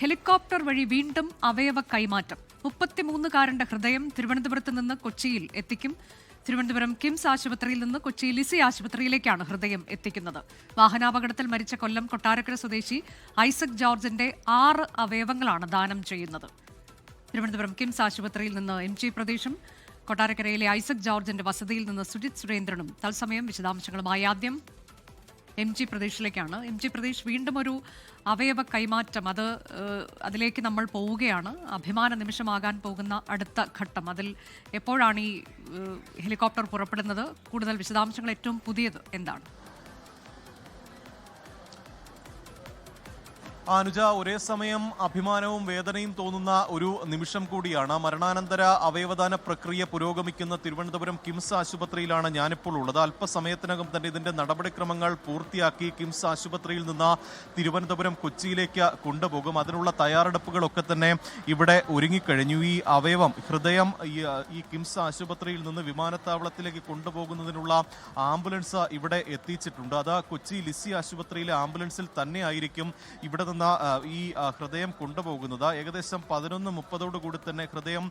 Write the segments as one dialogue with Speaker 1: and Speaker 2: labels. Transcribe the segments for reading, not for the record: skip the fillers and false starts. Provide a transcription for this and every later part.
Speaker 1: Helicopter വഴി വീണ്ടും അവയവ കൈമാറ്റം. 33കാരന്റെ ഹൃദയം തിരുവനന്തപുരത്ത് നിന്ന് കൊച്ചിയിൽ എത്തിക്കും. തിരുവനന്തപുരം കിംസ് ആശുപത്രിയിൽ നിന്ന് കൊച്ചി ലിസി ആശുപത്രിയിലേക്കാണ് ഹൃദയം എത്തിക്കുന്നത്. വാഹനാപകടത്തിൽ മരിച്ച കൊല്ലം കൊട്ടാരക്കര സ്വദേശി ഐസക് ജോർജിന്റെ 6 അവയവങ്ങളാണ് ദാനം ചെയ്യുന്നത്. തിരുവനന്തപുരം കിംസ് ആശുപത്രിയിൽ നിന്ന് MG പ്രദേശും കൊട്ടാരക്കരയിലെ ഐസക് ജോർജിന്റെ വസതിയിൽ നിന്ന് സുജിത് സുരേന്ദ്രനും തത്സമയം വിശദാംശങ്ങളുമായി. ആദ്യം MG പ്രദേശിലേക്കാണ്. MG പ്രദേശ്, വീണ്ടും ഒരു അവയവ കൈമാറ്റം, അതിലേക്ക് നമ്മൾ പോവുകയാണ്. അഭിമാന നിമിഷമാകാൻ പോകുന്ന അടുത്ത ഘട്ടം, അതിൽ എപ്പോഴാണ് ഈ ഹെലികോപ്റ്റർ പുറപ്പെടുന്നത്? കൂടുതൽ വിശദാംശങ്ങൾ, ഏറ്റവും പുതിയത് എന്താണ്?
Speaker 2: അനുജ, ഒരേ സമയം അഭിമാനവും വേദനയും തോന്നുന്ന ഒരു നിമിഷം കൂടിയാണ്. മരണാനന്തര അവയവദാന പ്രക്രിയ പുരോഗമിക്കുന്ന തിരുവനന്തപുരം കിംസ് ആശുപത്രിയിലാണ് ഞാനിപ്പോൾ ഉള്ളത്. അല്പസമയത്തിനകം തന്നെ ഇതിന്റെ നടപടിക്രമങ്ങൾ പൂർത്തിയാക്കി കിംസ് ആശുപത്രിയിൽ നിന്ന് തിരുവനന്തപുരം കൊച്ചിയിലേക്ക് കൊണ്ടുപോകും. അതിനുള്ള തയ്യാറെടുപ്പുകളൊക്കെ തന്നെ ഇവിടെ ഒരുങ്ങിക്കഴിഞ്ഞു. ഈ അവയവം, ഹൃദയം, ഈ കിംസ് ആശുപത്രിയിൽ നിന്ന് വിമാനത്താവളത്തിലേക്ക് കൊണ്ടുപോകുന്നതിനുള്ള ആംബുലൻസ് ഇവിടെ എത്തിച്ചിട്ടുണ്ട്. അത് കൊച്ചി ലിസി ആശുപത്രിയിലെ ആംബുലൻസിൽ തന്നെ ആയിരിക്കും ഇവിടെ ഈ ഹൃദയം കൊണ്ടുപോകുന്നത്. ഏകദേശം 11:30 കൂടി തന്നെ ഹൃദയം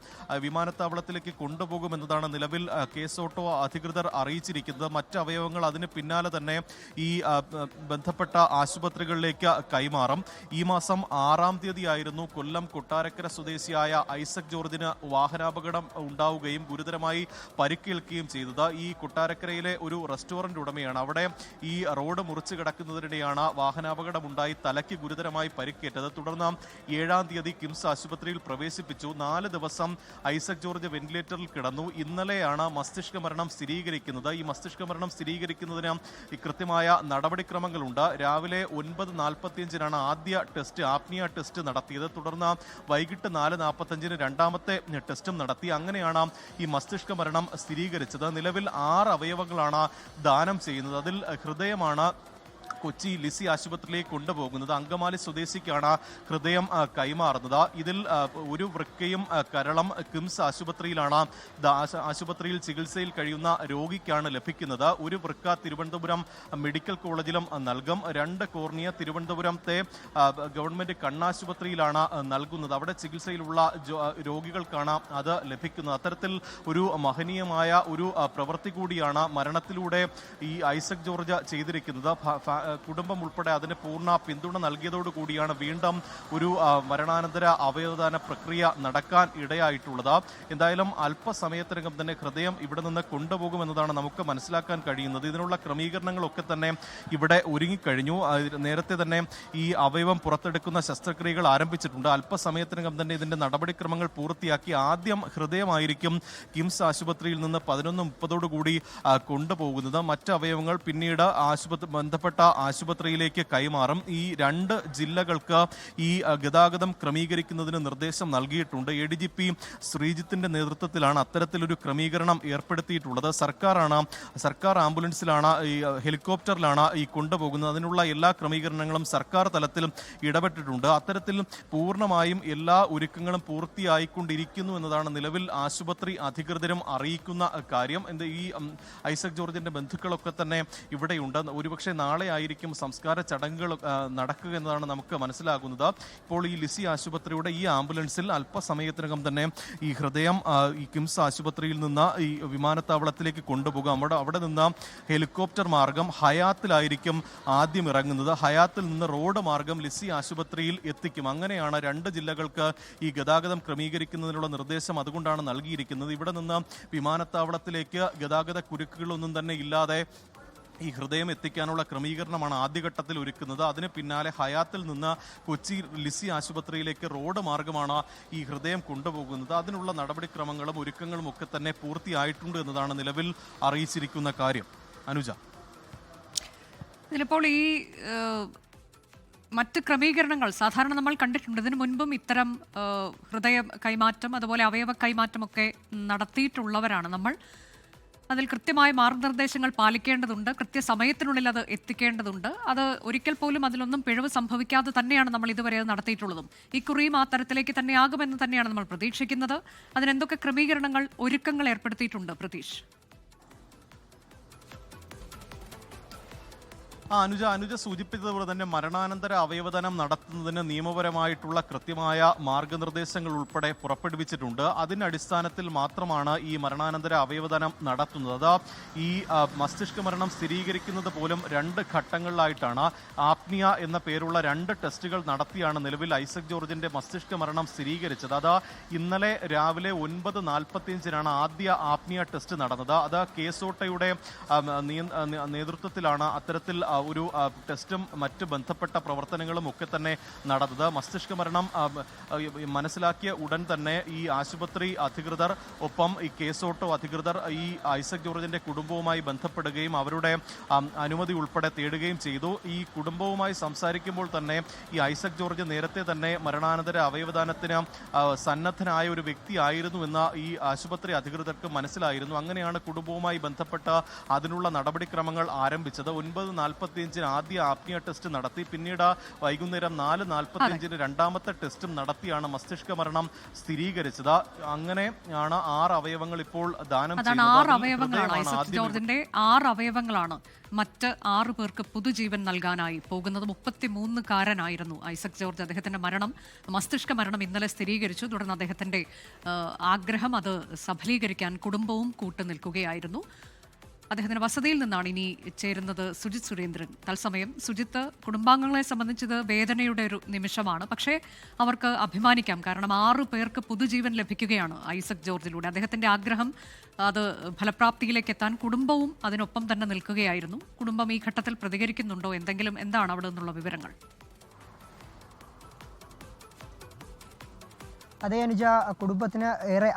Speaker 2: വിമാനത്താവളത്തിലേക്ക് കൊണ്ടുപോകുമെന്നതാണ് നിലവിൽ കേസ് ഓട്ടോ അധികൃതർ അറിയിച്ചിരിക്കുന്നത്. മറ്റ് അവയവങ്ങൾ അതിന് പിന്നാലെ തന്നെ ഈ ബന്ധപ്പെട്ട ആശുപത്രികളിലേക്ക് കൈമാറും. ഈ മാസം 6-ാം തീയതി ആയിരുന്നു കൊല്ലം കൊട്ടാരക്കര സ്വദേശിയായ ഐസക് ജോർജിന് വാഹനാപകടം ഉണ്ടാവുകയും ഗുരുതരമായി പരിക്കേൽക്കുകയും ചെയ്തത്. ഈ കൊട്ടാരക്കരയിലെ ഒരു റെസ്റ്റോറന്റ് ഉടമയാണ്. അവിടെ ഈ റോഡ് മുറിച്ച് കിടക്കുന്നതിനിടെയാണ് വാഹനാപകടമുണ്ടായി തലയ്ക്ക് ഗുരുതരമായി പരിക്കേറ്റത്. തുടർന്ന് 7-ാം തീയതി കിംസ് ആശുപത്രിയിൽ പ്രവേശിപ്പിച്ചു. 4 ദിവസം ഐസക് ജോർജ് വെന്റിലേറ്ററിൽ കിടന്നു. ഇന്നലെയാണ് മസ്തിഷ്ക മരണം സ്ഥിരീകരിക്കുന്നത്. ഈ മസ്തിഷ്ക മരണം സ്ഥിരീകരിക്കുന്നതിന് കൃത്യമായ നടപടിക്രമങ്ങളുണ്ട്. രാവിലെ 9:45 ആദ്യ ടെസ്റ്റ്, ആപ്നിയ ടെസ്റ്റ് നടത്തിയത്. തുടർന്ന് വൈകിട്ട് 4:45 രണ്ടാമത്തെ ടെസ്റ്റും നടത്തി. അങ്ങനെയാണ് ഈ മസ്തിഷ്ക മരണം സ്ഥിരീകരിച്ചത്. നിലവിൽ 6 അവയവങ്ങളാണ് ദാനം ചെയ്യുന്നത്. അതിൽ ഹൃദയമാണ് കൊച്ചി ലിസി ആശുപത്രിയിലേക്ക് കൊണ്ടുപോകുന്നത്. അങ്കമാലി സ്വദേശിക്കാണ് ഹൃദയം കൈമാറുന്നത്. ഇതിൽ ഒരു വൃക്കയും കരളം കിംസ് ആശുപത്രിയിലാണ്, ആശുപത്രിയിൽ ചികിത്സയിൽ കഴിയുന്ന രോഗിക്കാണ് ലഭിക്കുന്നത്. ഒരു വൃക്ക തിരുവനന്തപുരം മെഡിക്കൽ കോളേജിലും നൽകും. 2 കോർണിയ തിരുവനന്തപുരത്തെ ഗവൺമെന്റ് കണ്ണാശുപത്രിയിലാണ് നൽകുന്നത്. അവിടെ ചികിത്സയിലുള്ള രോഗികൾക്കാണ് അത് ലഭിക്കുന്നത്. അത്തരത്തിൽ ഒരു മഹനീയമായ ഒരു പ്രവൃത്തി കൂടിയാണ് മരണത്തിലൂടെ ഈ ഐസക് ജോർജ് ചെയ്തിരിക്കുന്നത്. കുടുംബം ഉൾപ്പെടെ അതിന് പൂർണ്ണ പിന്തുണ നൽകിയതോടുകൂടിയാണ് വീണ്ടും ഒരു മരണാനന്തര അവയവദാന പ്രക്രിയ നടക്കാൻ ഇടയായിട്ടുള്ളത്. എന്തായാലും അല്പസമയത്തിനകം തന്നെ ഹൃദയം ഇവിടെ നിന്ന് കൊണ്ടുപോകുമെന്നതാണ് നമുക്ക് മനസ്സിലാക്കാൻ കഴിയുന്നത്. ഇതിനുള്ള ക്രമീകരണങ്ങളൊക്കെ തന്നെ ഇവിടെ ഒരുങ്ങിക്കഴിഞ്ഞു. നേരത്തെ തന്നെ ഈ അവയവം പുറത്തെടുക്കുന്ന ശസ്ത്രക്രിയകൾ ആരംഭിച്ചിട്ടുണ്ട്. അല്പസമയത്തിനകം തന്നെ ഇതിന്റെ നടപടിക്രമങ്ങൾ പൂർത്തിയാക്കി ആദ്യം ഹൃദയമായിരിക്കും കിംസ് ആശുപത്രിയിൽ നിന്ന് 11:30 കൂടി കൊണ്ടുപോകുന്നത്. മറ്റ് അവയവങ്ങൾ പിന്നീട് ബന്ധപ്പെട്ട ആശുപത്രിയിലേക്ക് കൈമാറും. ഈ 2 ജില്ലകൾക്ക് ഈ ഗതാഗതം ക്രമീകരിക്കുന്നതിന് നിർദ്ദേശം നൽകിയിട്ടുണ്ട്. ADGP ശ്രീജിത്തിന്റെ നേതൃത്വത്തിലാണ് അത്തരത്തിലൊരു ക്രമീകരണം ഏർപ്പെടുത്തിയിട്ടുള്ളത്. സർക്കാർ ആംബുലൻസിലാണ്, ഈ ഹെലികോപ്റ്ററിലാണ് ഈ കൊണ്ടുപോകുന്നത്. അതിനുള്ള എല്ലാ ക്രമീകരണങ്ങളും സർക്കാർ തലത്തിൽ ഇടപെട്ടിട്ടുണ്ട്. അത്തരത്തിൽ പൂർണ്ണമായും എല്ലാ ഒരുക്കങ്ങളും പൂർത്തിയായിക്കൊണ്ടിരിക്കുന്നു എന്നതാണ് നിലവിൽ ആശുപത്രി അധികൃതരും അറിയിക്കുന്ന കാര്യം. ഈ ഐസക് ജോർജിന്റെ ബന്ധുക്കളൊക്കെ തന്നെ ഇവിടെയുണ്ട്. ഒരുപക്ഷെ നാളെ ആയിരിക്കും സംസ്കാര ചടങ്ങുകൾ നടക്കുക എന്നതാണ് നമുക്ക് മനസ്സിലാകുന്നത്. ഇപ്പോൾ ഈ ലിസി ആശുപത്രിയുടെ ഈ ആംബുലൻസിൽ അല്പസമയത്തിനകം തന്നെ ഈ ഹൃദയം ഈ കിംസ് ആശുപത്രിയിൽ നിന്ന് ഈ വിമാനത്താവളത്തിലേക്ക് കൊണ്ടുപോകും. അവിടെ നിന്ന് ഹെലികോപ്റ്റർ മാർഗം ഹയാത്തിലായിരിക്കും ആദ്യം ഇറങ്ങുന്നത്. ഹയാത്തിൽ നിന്ന് റോഡ് മാർഗം ലിസി ആശുപത്രിയിൽ എത്തിക്കും. അങ്ങനെയാണ് 2 ജില്ലകൾക്ക് ഈ ഗതാഗതം ക്രമീകരിക്കുന്നതിനുള്ള നിർദ്ദേശം അതുകൊണ്ടാണ് നൽകിയിരിക്കുന്നത്. ഇവിടെ നിന്ന് വിമാനത്താവളത്തിലേക്ക് ഗതാഗത കുരുക്കുകളൊന്നും തന്നെ ഇല്ലാതെ ഈ ഹൃദയം എത്തിക്കാനുള്ള ക്രമീകരണമാണ് ആദ്യഘട്ടത്തിൽ ഒരുക്കുന്നത്. അതിന് പിന്നാലെ ഹയാത്തിൽ നിന്ന് കൊച്ചി ലിസി ആശുപത്രിയിലേക്ക് റോഡ് മാർഗമാണ് ഈ ഹൃദയം കൊണ്ടുപോകുന്നത്. അതിനുള്ള നടപടിക്രമങ്ങളും ഒരുക്കങ്ങളും ഒക്കെ തന്നെ പൂർത്തിയായിട്ടുണ്ട് എന്നതാണ് നിലവിൽ അറിയിച്ചിരിക്കുന്ന കാര്യം. അനുജ,
Speaker 1: ഇതിലിപ്പോൾ ഈ മറ്റ് ക്രമീകരണങ്ങൾ സാധാരണ നമ്മൾ കണ്ടിട്ടുണ്ട്. ഇതിനു മുൻപും ഇത്തരം ഹൃദയ കൈമാറ്റം, അതുപോലെ അവയവ കൈമാറ്റമൊക്കെ നടത്തിയിട്ടുള്ളവരാണ് നമ്മൾ. അതിൽ കൃത്യമായ മാർഗനിർദ്ദേശങ്ങൾ പാലിക്കേണ്ടതുണ്ട്. കൃത്യസമയത്തിനുള്ളിൽ അത് എത്തിക്കേണ്ടതുണ്ട്. അത് ഒരിക്കൽ പോലും അതിലൊന്നും പിഴവ് സംഭവിക്കാതെ തന്നെയാണ് നമ്മൾ ഇതുവരെ നടത്തിയിട്ടുള്ളതും. ഇക്കുറിയും ആ തരത്തിലേക്ക് തന്നെയാകുമെന്ന് തന്നെയാണ് നമ്മൾ പ്രതീക്ഷിക്കുന്നത്. അതിനെന്തൊക്കെ ക്രമീകരണങ്ങൾ, ഒരുക്കങ്ങൾ ഏർപ്പെടുത്തിയിട്ടുണ്ട് പ്രതീഷ്?
Speaker 2: അനുജ സൂചിപ്പിച്ചതുപോലെ തന്നെ മരണാനന്തര അവയവദാനം നടത്തുന്നതിന് നിയമപരമായിട്ടുള്ള കൃത്യമായ മാർഗനിർദ്ദേശങ്ങൾ ഉൾപ്പെടെ പുറപ്പെടുവിച്ചിട്ടുണ്ട്. അതിന്റെ അടിസ്ഥാനത്തിൽ മാത്രമാണ് ഈ മരണാനന്തര അവയവദാനം നടത്തുന്നത്. അത് ഈ മസ്തിഷ്ക മരണം സ്ഥിരീകരിക്കുന്നത് പോലും 2 ഘട്ടങ്ങളിലായിട്ടാണ്. ആപ്നിയ എന്ന പേരുള്ള 2 ടെസ്റ്റുകൾ നടത്തിയാണ് നിലവിൽ ഐസക് ജോർജിന്റെ മസ്തിഷ്ക മരണം സ്ഥിരീകരിച്ചത്. അത് ഇന്നലെ രാവിലെ 9:45 ആദ്യ ആപ്നിയ ടെസ്റ്റ് നടന്നത്. അത് കേസോട്ടയുടെ നേതൃത്വത്തിലാണ് അത്തരത്തിൽ ഒരു ടെസ്റ്റും മറ്റ് ബന്ധപ്പെട്ട പ്രവർത്തനങ്ങളും ഒക്കെ തന്നെ നടന്നത്. മസ്തിഷ്ക മരണം മനസ്സിലാക്കിയ ഉടൻ തന്നെ ഈ ആശുപത്രി അധികൃതർ ഒപ്പം ഈ കേസോട്ടോ അധികൃതർ ഈ ഐസക് ജോർജിന്റെ കുടുംബവുമായി ബന്ധപ്പെടുകയും അവരുടെ അനുമതി ഉൾപ്പെടെ തേടുകയും ചെയ്തു. ഈ കുടുംബവുമായി സംസാരിക്കുമ്പോൾ തന്നെ ഈ ഐസക് ജോർജ് നേരത്തെ തന്നെ മരണാനന്തര അവയവദാനത്തിന് സന്നദ്ധനായ ഒരു വ്യക്തിയായിരുന്നു എന്ന ഈ ആശുപത്രി അധികൃതർക്ക് മനസ്സിലായിരുന്നു. അങ്ങനെയാണ് കുടുംബവുമായി ബന്ധപ്പെട്ട അതിനുള്ള നടപടിക്രമങ്ങൾ ആരംഭിച്ചത്. 9:45 ആദ്യ ആപ്നിയ ടെസ്റ്റ് നടത്തി. പിന്നീട് വൈകുന്നേരം 4:45 രണ്ടാമത്തെ ടെസ്റ്റും നടത്തിയാണ് മസ്തിഷ്ക മരണം സ്ഥിരീകരിച്ചത്. അങ്ങനെയാണ് 6 അവയവങ്ങൾ ഇപ്പോൾ ദാനം
Speaker 1: ചെയ്യുന്നത്. ഐസക് ജോർജിന്റെ 6 അവയവങ്ങളാണ് മറ്റ് 6 പേർക്ക് പുതുജീവൻ നൽകാനായി പോകുന്നത്. 33-കാരനായിരുന്നു ഐസക് ജോർജ്. അദ്ദേഹത്തിന്റെ മസ്തിഷ്ക മരണം ഇന്നലെ സ്ഥിരീകരിച്ചു. തുടർന്ന് അദ്ദേഹത്തിന്റെ ആഗ്രഹം അത് സഫലീകരിക്കാൻ കുടുംബവും കൂട്ടുനിൽക്കുകയായിരുന്നു. അദ്ദേഹത്തിന്റെ വസതിയിൽ നിന്നാണ് ഇനി ചേരുന്നത് സുജിത് സുരേന്ദ്രൻ. തത്സമയം സുജിത്ത്, കുടുംബാംഗങ്ങളെ സംബന്ധിച്ചത് വേദനയുടെ ഒരു നിമിഷമാണ്. പക്ഷേ അവർക്ക് അഭിമാനിക്കാം. കാരണം 6 പേർക്ക് പുതുജീവൻ ലഭിക്കുകയാണ് ഐസക് ജോർജിലൂടെ. അദ്ദേഹത്തിന്റെ ആഗ്രഹം അത് ഫലപ്രാപ്തിയിലേക്ക് എത്താൻ കുടുംബവും അതിനൊപ്പം തന്നെ നിൽക്കുകയായിരുന്നു. കുടുംബം ഈ ഘട്ടത്തിൽ പ്രതികരിക്കുന്നുണ്ടോ? എന്താണ് അവിടെ നിന്നുള്ള വിവരങ്ങൾ?
Speaker 3: അതേ അനുജ, കുടുംബത്തിന് ഏറെ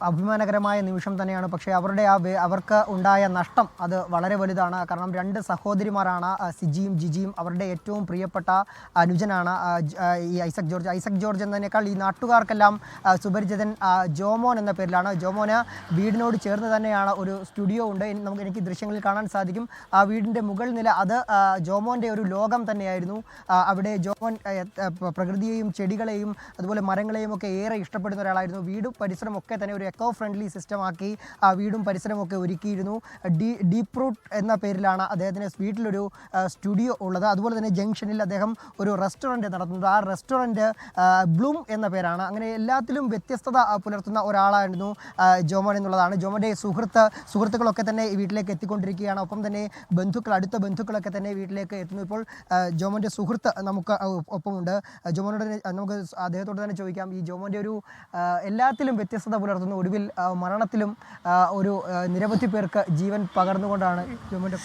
Speaker 3: അഭിമാനകരമായ നിമിഷം തന്നെയാണ്. പക്ഷേ അവർക്ക് ഉണ്ടായ നഷ്ടം അത് വളരെ വലുതാണ്. കാരണം 2 സഹോദരിമാരാണ്, സിജിയും ജിജിയും. അവരുടെ ഏറ്റവും പ്രിയപ്പെട്ട അനുജനാണ് ഈ ഐസക് ജോർജ്. ഐസക് ജോർജ് എന്നതിനേക്കാൾ ഈ നാട്ടുകാർക്കെല്ലാം സുപരിചിതൻ ജോമോൻ എന്ന പേരിലാണ്. ജോമോന് വീടിനോട് ചേർന്ന് തന്നെയാണ് ഒരു സ്റ്റുഡിയോ ഉണ്ട്. എനിക്ക് ദൃശ്യങ്ങളിൽ കാണാൻ സാധിക്കും. ആ വീടിൻ്റെ മുകൾ നില അത് ജോമോൻ്റെ ഒരു ലോകം തന്നെയായിരുന്നു. അവിടെ ജോമോൻ പ്രകൃതിയെയും ചെടികളെയും അതുപോലെ മരങ്ങളെയും ഒക്കെ ഏറെ ഇഷ്ടപ്പെടുന്ന ഒരാളായിരുന്നു. വീടും പരിസരമൊക്കെ തന്നെ ഒരു എക്കോ ഫ്രണ്ട്ലി സിസ്റ്റമാക്കി ആ വീടും പരിസരമൊക്കെ ഒരുക്കിയിരുന്നു. ഡീപ്പ് റൂട്ട് എന്ന പേരിലാണ് അദ്ദേഹത്തിന് വീട്ടിലൊരു സ്റ്റുഡിയോ ഉള്ളത്. അതുപോലെ തന്നെ ജംഗ്ഷനിൽ അദ്ദേഹം ഒരു റെസ്റ്റോറൻറ്റ് നടത്തുന്നത്. ആ റെസ്റ്റോറൻറ്റ് ബ്ലൂം എന്ന പേരാണ്. അങ്ങനെ എല്ലാത്തിലും വ്യത്യസ്തത പുലർത്തുന്ന ഒരാളായിരുന്നു ജോമോൻ എന്നുള്ളതാണ്. ജോമോൻ്റെ സുഹൃത്തുക്കളൊക്കെ തന്നെ വീട്ടിലേക്ക് എത്തിക്കൊണ്ടിരിക്കുകയാണ്. ഒപ്പം തന്നെ അടുത്ത ബന്ധുക്കളൊക്കെ തന്നെ വീട്ടിലേക്ക് എത്തുന്നു. ഇപ്പോൾ ജോമോൻ്റെ സുഹൃത്ത് നമുക്ക് ഒപ്പമുണ്ട്. ജോമോനോട് നമുക്ക് അദ്ദേഹത്തോട് തന്നെ ചോദിക്കാം. ഈ ജോമോൻ്റെ ഒരു എല്ലാത്തിലും വ്യത്യസ്തത പുലർത്തുന്നു. ഒടുവിൽ മരണത്തിലും ഒരു നിരവധി പേർക്ക് ജീവൻ പകർന്നുകൊണ്ടാണ് ജോമോൻ്റെ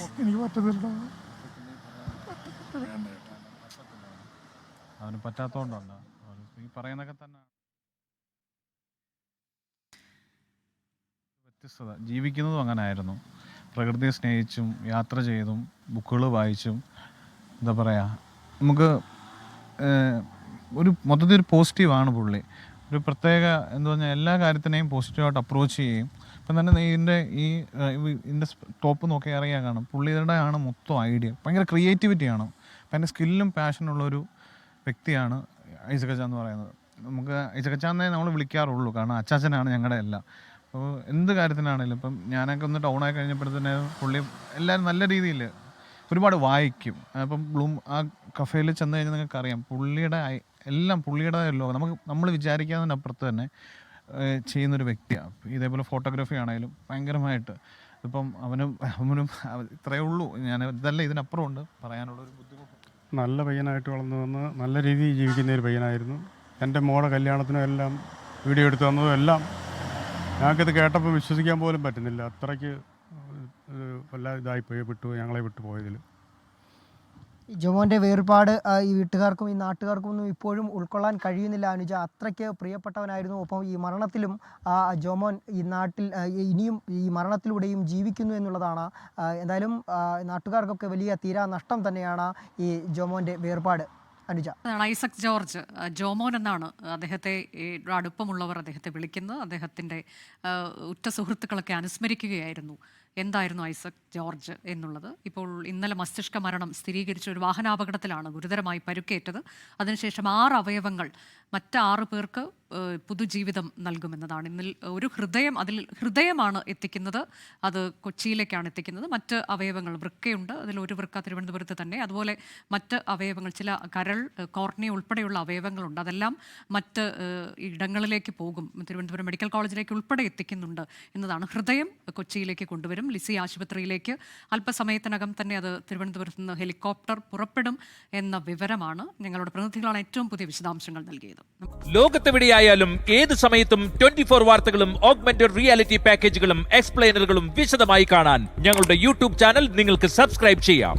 Speaker 4: അവന് പറ്റാത്തോണ്ടാണ് ഈ പറയുന്നൊക്കെ തന്നെ. വ്യത്യസ്തത ജീവിക്കുന്നതും അങ്ങനെ ആയിരുന്നു. പ്രകൃതിയെ സ്നേഹിച്ചും യാത്ര ചെയ്തും ബുക്കുകൾ വായിച്ചും എന്താ പറയുക, നമുക്ക് ഒരു മൊത്തത്തിൽ ഒരു പോസിറ്റീവാണ് പുള്ളി. ഒരു പ്രത്യേക എന്താ പറഞ്ഞാൽ എല്ലാ കാര്യത്തിനെയും പോസിറ്റീവായിട്ട് അപ്രോച്ച് ചെയ്യും. ഇപ്പം തന്നെ ഇതിൻ്റെ ടോപ്പ് നോക്കി അറിയാൻ കാണും. പുള്ളിയുടെ ആണ് മൊത്തം ഐഡിയ. ഭയങ്കര ക്രിയേറ്റിവിറ്റിയാണ്. അപ്പം എൻ്റെ സ്കില്ലും പാഷനുള്ളൊരു വ്യക്തിയാണ് ഐസക് അച്ചാൻ എന്ന് പറയുന്നത്. നമുക്ക് ഐസക് അച്ചാനെ നമ്മൾ വിളിക്കാറുള്ളൂ. കാരണം അച്ചാച്ചനാണ് ഞങ്ങളുടെ എല്ലാം. അപ്പോൾ എന്ത് കാര്യത്തിനാണെങ്കിലും ഇപ്പം ഞാനൊക്കെ ഒന്ന് ടൗണായി കഴിഞ്ഞപ്പോഴത്തേന് പുള്ളി എല്ലാവരും നല്ല രീതിയിൽ ഒരുപാട് വായിക്കും. അപ്പം ആ കഫേയിൽ ചെന്ന് കഴിഞ്ഞാൽ നിങ്ങൾക്ക് അറിയാം പുള്ളിയുടെ എല്ലാം പുള്ളിയുടേതല്ലോ നമ്മൾ വിചാരിക്കാതിനപ്പുറത്ത് തന്നെ ചെയ്യുന്നൊരു വ്യക്തിയാണ്. ഇതേപോലെ ഫോട്ടോഗ്രാഫി ആണെങ്കിലും ഭയങ്കരമായിട്ട് ഇപ്പം അവനും ഇത്രയേ ഉള്ളൂ. ഇതല്ല ഇതിനപ്പുറം ഉണ്ട് പറയാനുള്ളൊരു ബുദ്ധിമുട്ട്.
Speaker 5: നല്ല പയ്യനായിട്ട് വളർന്നു വന്ന് നല്ല രീതിയിൽ ജീവിക്കുന്ന ഒരു പയ്യനായിരുന്നു. എൻ്റെ മോളെ കല്യാണത്തിനും എല്ലാം വീഡിയോ എടുത്തു തന്നതും എല്ലാം ഞങ്ങൾക്കിത് കേട്ടപ്പോൾ വിശ്വസിക്കാൻ പോലും പറ്റുന്നില്ല. അത്രയ്ക്ക് വല്ല ഇതായിപ്പോയി ഞങ്ങളെ വിട്ടു പോയതിൽ.
Speaker 3: ജോമോൻ്റെ വേർപാട് ഈ വീട്ടുകാർക്കും ഈ നാട്ടുകാർക്കും ഒന്നും ഇപ്പോഴും ഉൾക്കൊള്ളാൻ കഴിയുന്നില്ല അനുജ. അത്രയ്ക്ക് പ്രിയപ്പെട്ടവനായിരുന്നു. ഒപ്പം ഈ മരണത്തിലും ജോമോൻ ഈ നാട്ടിൽ ഇനിയും ഈ മരണത്തിലൂടെയും ജീവിക്കുന്നു എന്നുള്ളതാണ്. എന്തായാലും നാട്ടുകാർക്കൊക്കെ വലിയ തീരാ നഷ്ടം തന്നെയാണ് ഈ ജോമോൻ്റെ വേർപാട് അനുജ.
Speaker 1: ഐസക് ജോർജ്, ജോമോൻ എന്നാണ് അദ്ദേഹത്തെ അടുപ്പമുള്ളവർ അദ്ദേഹത്തെ വിളിക്കുന്നത്. അദ്ദേഹത്തിൻ്റെ ഉറ്റ സുഹൃത്തുക്കളൊക്കെ അനുസ്മരിക്കുകയായിരുന്നു എന്തായിരുന്നു ഐസക് ജോർജ് എന്നുള്ളത്. ഇപ്പോൾ ഇന്നലെ മസ്തിഷ്ക മരണം സ്ഥിരീകരിച്ച ഒരു വാഹനാപകടത്തിലാണ് ഗുരുതരമായി പരുക്കേറ്റത്. അതിനുശേഷം 6 അവയവങ്ങൾ മറ്റ് 6 പേർക്ക് പുതുജീവിതം നൽകുമെന്നതാണ്. ഇന്നിൽ ഒരു ഹൃദയമാണ് എത്തിക്കുന്നത്, അത് കൊച്ചിയിലേക്കാണ് എത്തിക്കുന്നത്. മറ്റ് അവയവങ്ങൾ, വൃക്കയുണ്ട്, അതിലൊരു വൃക്ക തിരുവനന്തപുരത്ത് തന്നെ. അതുപോലെ മറ്റ് അവയവങ്ങൾ, ചില കരൾ, കോർണിയ ഉൾപ്പെടെയുള്ള അവയവങ്ങളുണ്ട്, അതെല്ലാം മറ്റ് ഇടങ്ങളിലേക്ക് പോകും. തിരുവനന്തപുരം മെഡിക്കൽ കോളേജിലേക്ക് ഉൾപ്പെടെ എത്തിക്കുന്നുണ്ട് എന്നതാണ്. ഹൃദയം കൊച്ചിയിലേക്ക് കൊണ്ടുവരും, ലിസി ആശുപത്രിയിലേക്ക്. അല്പസമയത്തിനകം തന്നെ അത് തിരുവനന്തപുരത്ത് നിന്ന് ഹെലികോപ്റ്റർ പുറപ്പെടും എന്ന വിവരമാണ് ഞങ്ങളുടെ പ്രതിനിധികളാണ് ഏറ്റവും പുതിയ വിശദാംശങ്ങൾ നൽകിയത്.
Speaker 6: ലോകത്തെവിടെയായാലും ഏത് സമയത്തും 24 വാർത്തകളും ഓഗ്മെന്റഡ് റിയാലിറ്റി പാക്കേജുകളും എക്സ്പ്ലെയിനറുകളും വിശദമായി കാണാൻ ഞങ്ങളുടെ യൂട്യൂബ് ചാനൽ നിങ്ങൾക്ക് സബ്സ്ക്രൈബ് ചെയ്യാം.